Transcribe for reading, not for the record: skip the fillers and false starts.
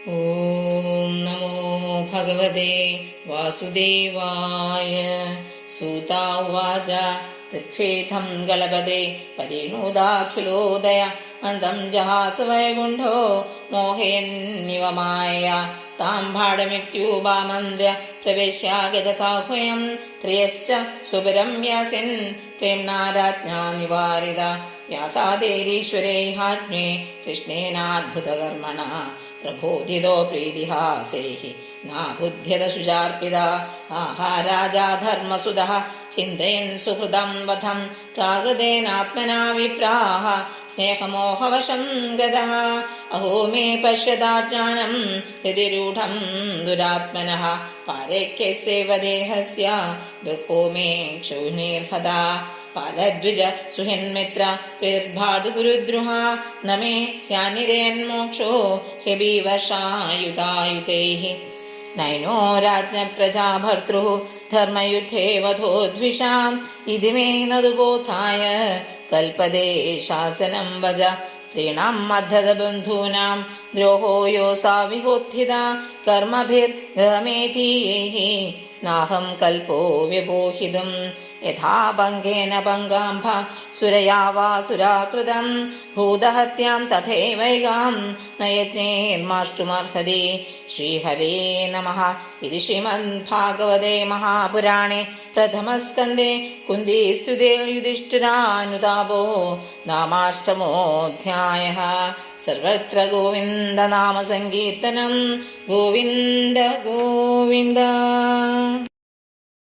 ഓം നമോ ഭഗവതേ വാസുദേവായ. സൂത ഉവാച പൃഥ്വേഥം ഗളപതേ പരിണോദാഖിലോദയ മന്ദം ജഹാസ വൈകുണ്ഠോ മോഹയന്നിവ മായ. താം ഭാടമിത്യൂപാമന്ത്ര്യ പ്രവേശ്യ ഗജസാഹ്വയം ത്രയശ്ച സുബരം വ്യാസിൻ പ്രേംണാ രാജ്ഞാ നിവാരിത. വ്യാസാദേരീശ്വരൈഹാജ്ഞേ കൃഷ്ണേനാദ്ഭുതകർമ്മണ പ്രബോധിതോ പ്രീതിഹാസൈഃ നാബുധ്യത ശുചാർപ്പിത. ആഹാ രാജാ ധർമ്മസുതഃ ചിന്തയൻ സുഹൃദം വധം പ്രാകൃതേനാത്മനാ വിപ്രാഃ സ്നേഹമോഹവശം ഗതഃ. അഹോ മേ പശ്യതാജ്ഞാനം ഹൃദിരൂഢം ദുരാത്മനഃ പാരേക്യസ്യൈവ ദേഹസ്യ ബഹോ മേ ക്ഷൗനീർഹതാ. പാലദ്വിജ സുഹൃന്മിത്ര പ്രീർഭാതുഗുരുദ്രുഹ നമേ സ്യാനിരേന്മോക്ഷോ ഹ്യഭീവശായുതായുതൈഃ. നൈനോ രാജ്ഞ പ്രജാഭർതൃഃ ധർമ്മയുദ്ധേ വധോദ്വിഷാം ഇതി മേ നതു ബോധായ കൽപ്പതേ ശാസനം വജ. സ്ത്രീണാം മദ്ധത ബന്ധൂനാം ദ്രോഹോ യോസാ വിഹോത്ഥിത കർമ്മഭിർഗമേതീയൈഃ നാഹം കൽപ്പോ വ്യപോഹിതും. യഥാ ഭംഗേന ഭംഗാംഭ സുരയാ വാ സുരാകൃതം ഭൂതഹത്യാം തഥൈവൈകാം ന യജ്ഞൈർമാഷ്ടുമർഹതി. ശ്രീഹരേ നമഃ. ഇതി ശ്രീമദ്ഭാഗവതേ മഹാപുരാണേ പ്രഥമസ്കന്ധേ കുന്ദീസ്തുതേ യുധിഷ്ഠിരാനുതാപോ നാമാഷ്ടമോऽധ്യായഃ. സർവത്ര ഗോവിന്ദനാമസങ്കീർത്തനം. ഗോവിന്ദ ഗോവിന്ദ.